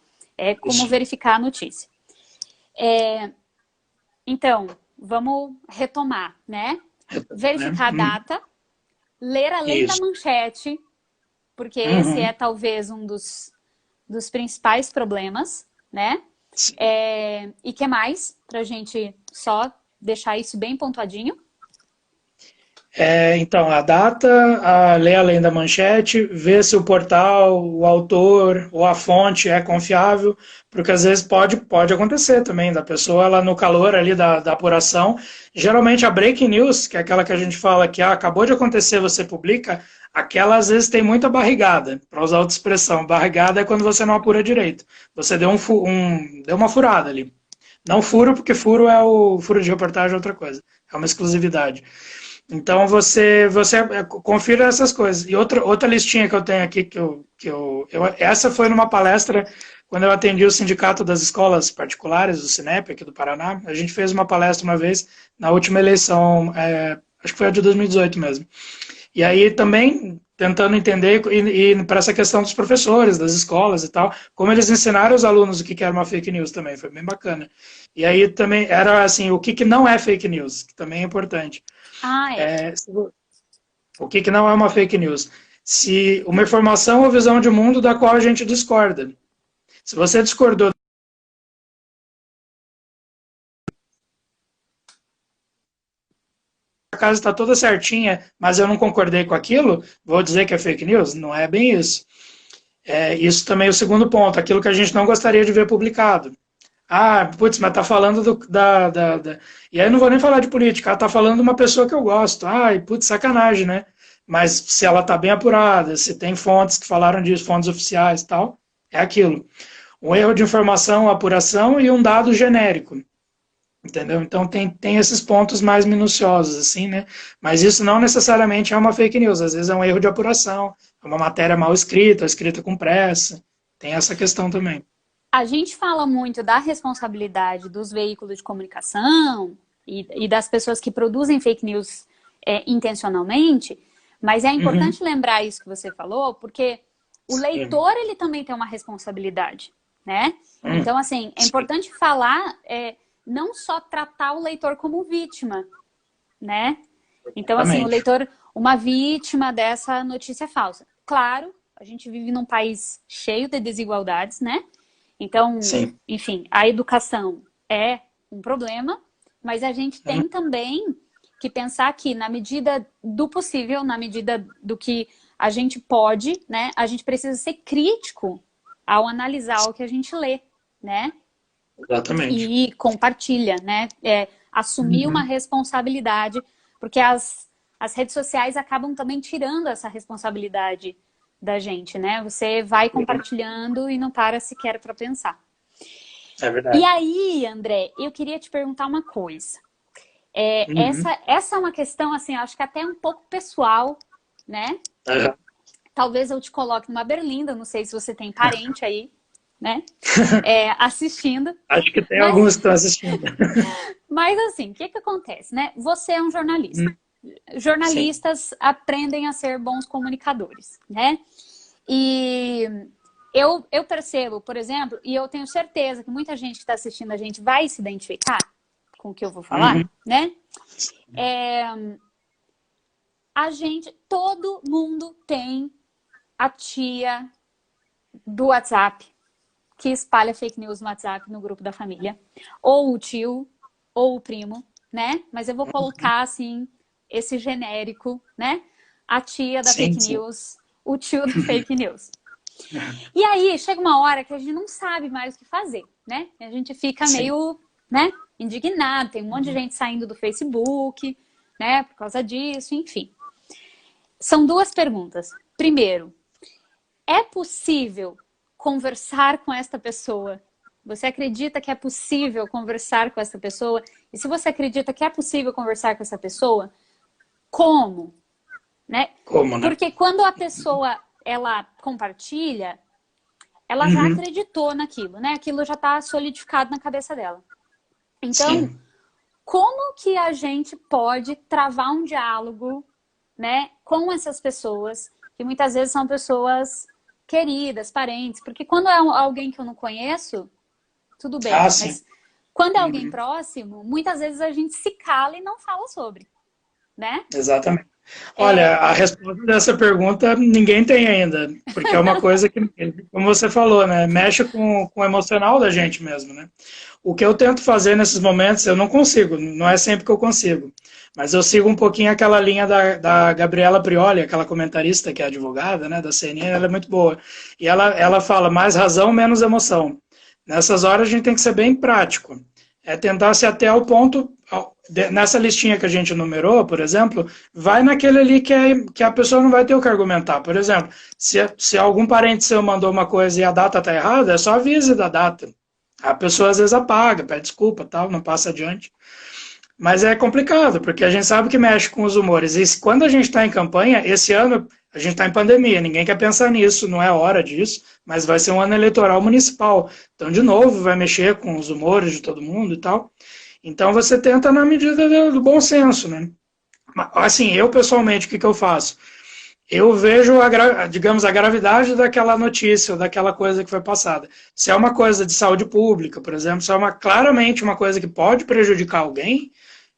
Como verificar a notícia. Então, vamos retomar, né? Verificar a data, ler além da manchete, porque esse é talvez um dos principais problemas, né? E que mais? Pra gente só deixar isso bem pontuadinho. Então, a data, ler além da manchete, ver se o portal, o autor ou a fonte é confiável, porque às vezes pode acontecer também, da pessoa, ela no calor ali da apuração, geralmente a breaking news, que é aquela que a gente fala que acabou de acontecer, você publica, aquela às vezes tem muita barrigada, para usar outra expressão, barrigada é quando você não apura direito, você deu uma furada ali. Não furo, porque furo furo de reportagem é outra coisa, é uma exclusividade. Então você confira essas coisas. E outra listinha que eu tenho aqui, essa foi numa palestra, quando eu atendi o Sindicato das Escolas Particulares, do Sinep, aqui do Paraná. A gente fez uma palestra uma vez na última eleição, acho que foi a de 2018 mesmo. E aí também tentando entender, e para essa questão dos professores, das escolas e tal, como eles ensinaram os alunos o que era uma fake news também, foi bem bacana. E aí também era assim, o que não é fake news, que também é importante. O que não é uma fake news? Se uma informação ou visão de mundo da qual a gente discorda. Se você discordou, a casa está toda certinha, mas eu não concordei com aquilo, vou dizer que é fake news? Não é bem isso. Isso também é o segundo ponto, aquilo que a gente não gostaria de ver publicado. Putz, mas tá falando E aí eu não vou nem falar de política, tá falando de uma pessoa que eu gosto. Putz, sacanagem, né? Mas se ela tá bem apurada, se tem fontes que falaram disso, fontes oficiais e tal, é aquilo. Um erro de informação, apuração e um dado genérico. Entendeu? Então tem esses pontos mais minuciosos, assim, né? Mas isso não necessariamente é uma fake news, às vezes é um erro de apuração, é uma matéria mal escrita, escrita com pressa, tem essa questão também. A gente fala muito da responsabilidade dos veículos de comunicação e das pessoas que produzem fake news intencionalmente, mas é importante lembrar isso que você falou, porque o leitor, ele também tem uma responsabilidade, né? Então, assim, é importante falar, não só tratar o leitor como vítima, né? Então, assim, o leitor, uma vítima dessa notícia falsa. Claro, a gente vive num país cheio de desigualdades, né? Então, enfim, a educação é um problema, mas a gente tem também que pensar que, na medida do possível, na medida do que a gente pode, né, a gente precisa ser crítico ao analisar o que a gente lê, né? Exatamente. E compartilha, né? Assumir uma responsabilidade, porque as redes sociais acabam também tirando essa responsabilidade da gente, né? Você vai compartilhando e não para sequer para pensar. É verdade. E aí, André, eu queria te perguntar uma coisa. Uhum. Essa é uma questão, assim, acho que até um pouco pessoal, né? Aham. Talvez eu te coloque numa berlinda, não sei se você tem parente aí, né? Assistindo. Acho que tem Mas, alguns que estão assistindo. mas assim, o que que acontece, né? Você é um jornalista. Hum, sim. Jornalistas aprendem a ser bons comunicadores, né? E eu percebo, por exemplo, e eu tenho certeza que muita gente que está assistindo a gente vai se identificar com o que eu vou falar, Uhum. né? Todo mundo tem a tia do WhatsApp que espalha fake news no WhatsApp no grupo da família, ou o tio, ou o primo, né? Mas eu vou colocar assim esse genérico, né? A tia da Sim, fake sim. news, o tio da fake news. E aí chega uma hora que a gente não sabe mais o que fazer, né? A gente fica Sim. meio, né, indignado, tem um monte de gente saindo do Facebook, né, por causa disso, enfim. São duas perguntas. Primeiro, é possível conversar com esta pessoa? Você acredita que é possível conversar com essa pessoa? E se você acredita que é possível conversar com essa pessoa, como? Né? Como, né? Porque quando a pessoa ela compartilha, ela já Uhum. acreditou naquilo, né? Aquilo já está solidificado na cabeça dela. Então, Sim. como que a gente pode travar um diálogo, né, com essas pessoas, que muitas vezes são pessoas queridas, parentes, porque quando é alguém que eu não conheço, tudo Ah, bem, sim. mas quando é alguém Uhum. próximo, muitas vezes a gente se cala e não fala sobre, né? Exatamente. Olha, É, a resposta dessa pergunta ninguém tem ainda, porque é uma coisa que, como você falou, né, mexe com o emocional da gente mesmo, né? O que eu tento fazer nesses momentos, eu não consigo, não é sempre que eu consigo, mas eu sigo um pouquinho aquela linha da Gabriela Prioli, aquela comentarista que é advogada, né, da CNN, ela é muito boa. E ela fala mais razão, menos emoção. Nessas horas a gente tem que ser bem prático. É tentar se até ao ponto, nessa listinha que a gente numerou, por exemplo, vai naquele ali que a pessoa não vai ter o que argumentar. Por exemplo, se algum parente seu mandou uma coisa e a data está errada, é só avise da data. A pessoa às vezes apaga, pede desculpa, tal, não passa adiante. Mas é complicado, porque a gente sabe que mexe com os humores. E quando a gente está em campanha, esse ano a gente está em pandemia, ninguém quer pensar nisso, não é hora disso, mas vai ser um ano eleitoral municipal. Então, de novo, vai mexer com os humores de todo mundo e tal. Então, você tenta na medida do bom senso, né? Assim, eu pessoalmente, o que eu faço? Eu vejo, digamos, a gravidade daquela notícia, ou daquela coisa que foi passada. Se é uma coisa de saúde pública, por exemplo, se é claramente uma coisa que pode prejudicar alguém,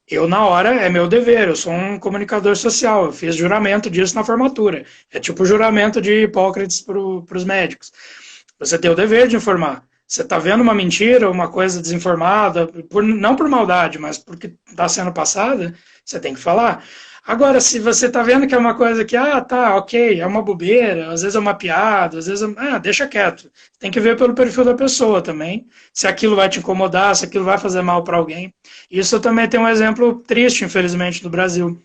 eu, na hora, é meu dever, eu sou um comunicador social, eu fiz juramento disso na formatura. É tipo o juramento de Hipócrates para os médicos. Você tem o dever de informar. Você está vendo uma mentira, uma coisa desinformada, não por maldade, mas porque está sendo passada, você tem que falar. Agora, se você está vendo que é uma coisa que, tá, ok, é uma bobeira, às vezes é uma piada, às vezes deixa quieto. Tem que ver pelo perfil da pessoa também, se aquilo vai te incomodar, se aquilo vai fazer mal para alguém. Isso também tem um exemplo triste, infelizmente, do Brasil.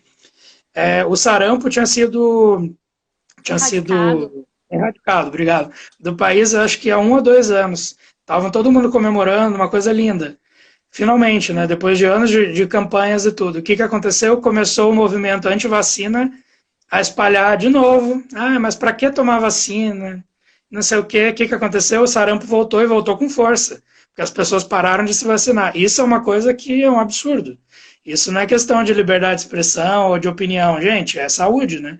O sarampo tinha erradicado. sido erradicado, obrigado, do país, acho que há 1 ou 2 anos. Estavam todo mundo comemorando, uma coisa linda. Finalmente, né, depois de anos de campanhas e tudo, o que aconteceu? Começou o movimento anti-vacina a espalhar de novo. Mas para que tomar vacina? Não sei o que aconteceu? O sarampo voltou e voltou com força, porque as pessoas pararam de se vacinar. Isso é uma coisa que é um absurdo. Isso não é questão de liberdade de expressão ou de opinião, gente, é saúde, né?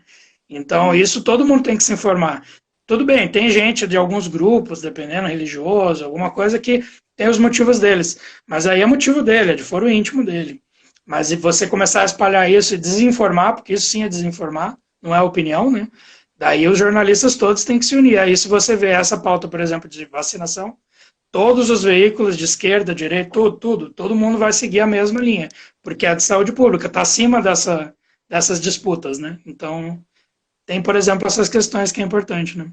Então, isso todo mundo tem que se informar. Tudo bem, tem gente de alguns grupos, dependendo, religioso, alguma coisa que tem os motivos deles. Mas aí é motivo dele, é de foro íntimo dele. Mas se você começar a espalhar isso e desinformar, porque isso sim é desinformar, não é opinião, né? Daí os jornalistas todos têm que se unir. Aí se você vê essa pauta, por exemplo, de vacinação, todos os veículos de esquerda, direita, todo mundo vai seguir a mesma linha, porque é de saúde pública, está acima dessas disputas, né? Então, tem, por exemplo, essas questões que é importante, né?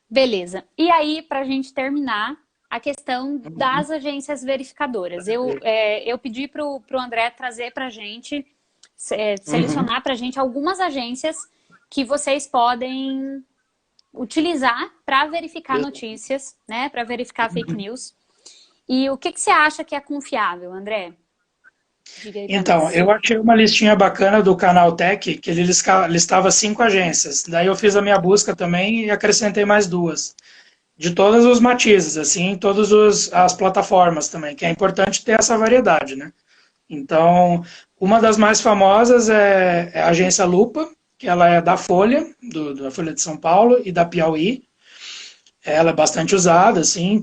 Beleza. E aí, para a gente terminar, a questão Uhum. das agências verificadoras. Eu pedi para o André trazer para a gente, Uhum. selecionar para a gente algumas agências que vocês podem utilizar para verificar notícias, né? Para verificar fake Uhum. news. E o que você acha que é confiável, André? Diga aí pra Então, nós. eu achei uma listinha bacana do Canal Tech, que ele listava 5 agências. Daí eu fiz a minha busca também e acrescentei mais 2. De todos os matizes, assim, todas as plataformas também, que é importante ter essa variedade, né? Então, uma das mais famosas é a agência Lupa, que ela é da Folha, da Folha de São Paulo e da Piauí. Ela é bastante usada, assim,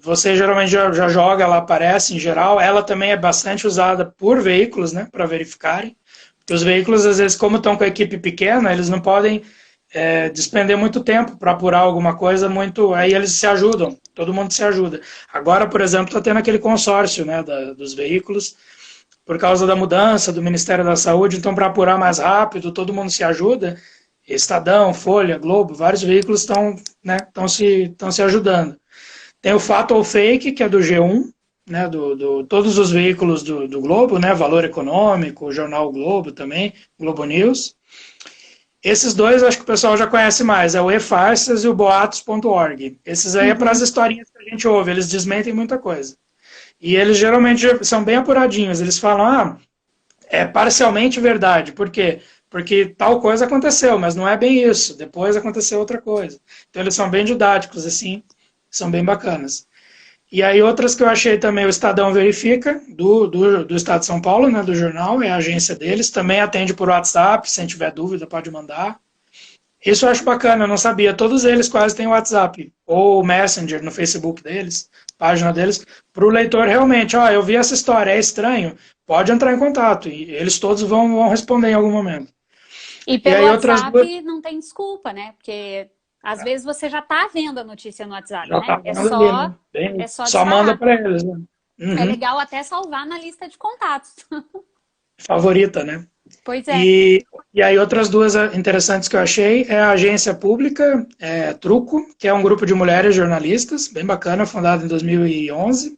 você geralmente já joga, ela aparece em geral. Ela também é bastante usada por veículos, né, para verificarem. Porque os veículos, às vezes, como estão com a equipe pequena, eles não podem despender muito tempo para apurar alguma coisa muito. Aí eles se ajudam, todo mundo se ajuda. Agora, por exemplo, está tendo aquele consórcio, né, dos veículos, por causa da mudança do Ministério da Saúde, então para apurar mais rápido, todo mundo se ajuda. Estadão, Folha, Globo, vários veículos estão se ajudando. Tem o Fato ou Fake, que é do G1, né, todos os veículos do Globo, né, Valor Econômico, o Jornal Globo também, Globo News. Esses dois acho que o pessoal já conhece mais, é o eFarsas e o boatos.org. Esses aí é para as historinhas que a gente ouve, eles desmentem muita coisa. E eles geralmente são bem apuradinhos, eles falam, é parcialmente verdade, por quê? Porque tal coisa aconteceu, mas não é bem isso, depois aconteceu outra coisa. Então eles são bem didáticos, assim, são bem bacanas. E aí outras que eu achei também, o Estadão Verifica, do Estado de São Paulo, né, do jornal, é a agência deles, também atende por WhatsApp, se tiver dúvida pode mandar. Isso eu acho bacana, eu não sabia, todos eles quase têm WhatsApp, ou Messenger no Facebook deles, página deles, para o leitor realmente, eu vi essa história, é estranho, pode entrar em contato, e eles todos vão responder em algum momento. E E pelo aí outras duas, WhatsApp não tem desculpa, né? Porque às vezes você já tá vendo a notícia no WhatsApp, já né? tá falando ali, né? É só Só manda disparar. para eles, né? É Uhum. legal até salvar na lista de contatos. Favorita, né? Pois é. E aí outras duas interessantes que eu achei é a agência pública Truco, que é um grupo de mulheres jornalistas, bem bacana, fundado em 2011,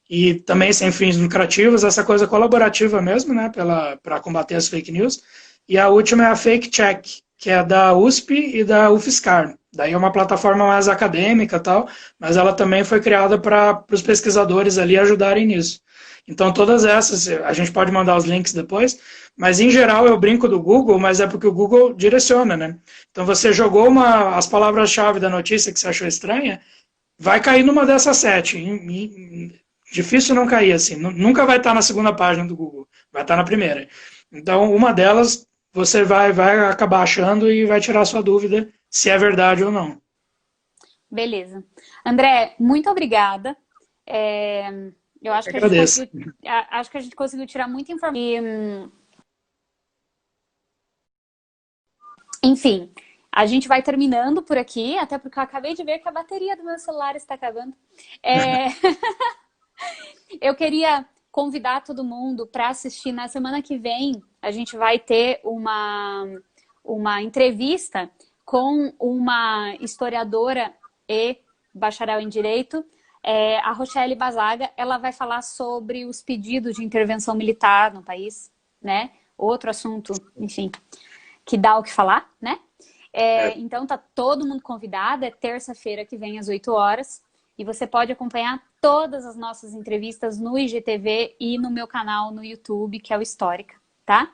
e também sem fins lucrativos, essa coisa colaborativa mesmo, né, para combater as fake news. E a última é a Fake Check, que é da USP e da UFSCar. Daí é uma plataforma mais acadêmica e tal, mas ela também foi criada para os pesquisadores ali ajudarem nisso. Então todas essas, a gente pode mandar os links depois, mas em geral eu brinco do Google, mas é porque o Google direciona, né? Então você jogou as palavras-chave da notícia que você achou estranha, vai cair numa dessas 7. Difícil não cair assim. Nunca vai estar na segunda página do Google. Vai estar na primeira. Então, uma delas você vai acabar achando e vai tirar sua dúvida se é verdade ou não. Beleza. André, muito obrigada. Eu acho Eu que a gente agradeço. conseguiu tirar muita informação. Enfim, a gente vai terminando por aqui, até porque eu acabei de ver que a bateria do meu celular está acabando. É... Eu queria convidar todo mundo para assistir na semana que vem. A gente vai ter uma entrevista com uma historiadora e bacharel em Direito, a Rochelle Bazaga. Ela vai falar sobre os pedidos de intervenção militar no país, né? Outro assunto, enfim, que dá o que falar, né? Então tá todo mundo convidado, é terça-feira que vem às 8 horas. E você pode acompanhar todas as nossas entrevistas no IGTV e no meu canal no YouTube, que é o Histórica, tá?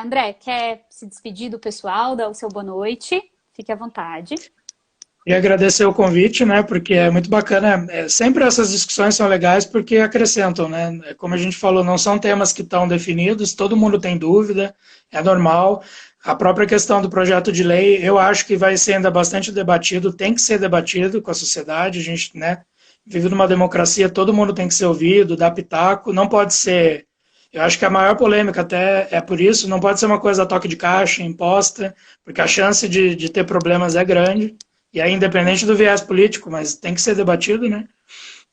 André, quer se despedir do pessoal, dar o seu boa noite? Fique à vontade. E agradecer o convite, né, porque é muito bacana. Sempre essas discussões são legais porque acrescentam, né? Como a gente falou, não são temas que estão definidos, todo mundo tem dúvida, é normal. A própria questão do projeto de lei, eu acho que vai ser ainda bastante debatido, tem que ser debatido com a sociedade, a gente, né, vive numa democracia, todo mundo tem que ser ouvido, dar pitaco, não pode ser, eu acho que a maior polêmica até é por isso, não pode ser uma coisa a toque de caixa, imposta, porque a chance de ter problemas é grande, e aí independente do viés político, mas tem que ser debatido, né?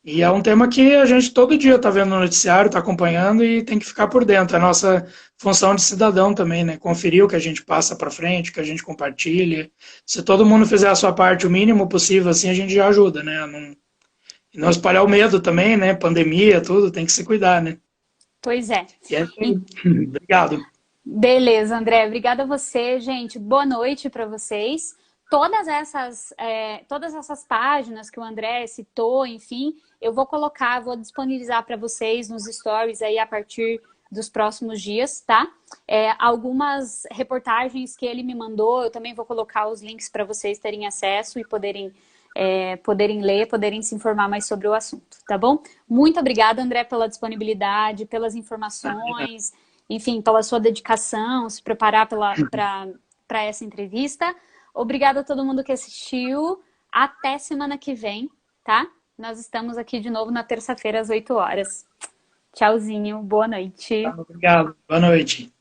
E é um tema que a gente todo dia está vendo no noticiário, está acompanhando e tem que ficar por dentro. É a nossa função de cidadão também, né? Conferir o que a gente passa para frente, o que a gente compartilha. Se todo mundo fizer a sua parte o mínimo possível, assim a gente já ajuda, né? Não espalhar o medo também, né? Pandemia, tudo, tem que se cuidar, né? Pois é. E é isso aí. Obrigado. Beleza, André. Obrigada a você, gente. Boa noite para vocês. todas essas páginas que o André citou, enfim, eu vou disponibilizar para vocês nos stories aí a partir dos próximos dias, tá? Algumas reportagens que ele me mandou, eu também vou colocar os links para vocês terem acesso e poderem ler, poderem se informar mais sobre o assunto, tá bom? Muito obrigada, André, pela disponibilidade, pelas informações, enfim, pela sua dedicação, se preparar para essa entrevista. Obrigada a todo mundo que assistiu. Até semana que vem, tá? Nós estamos aqui de novo na terça-feira, às 8 horas. Tchauzinho, boa noite. Obrigado, boa noite.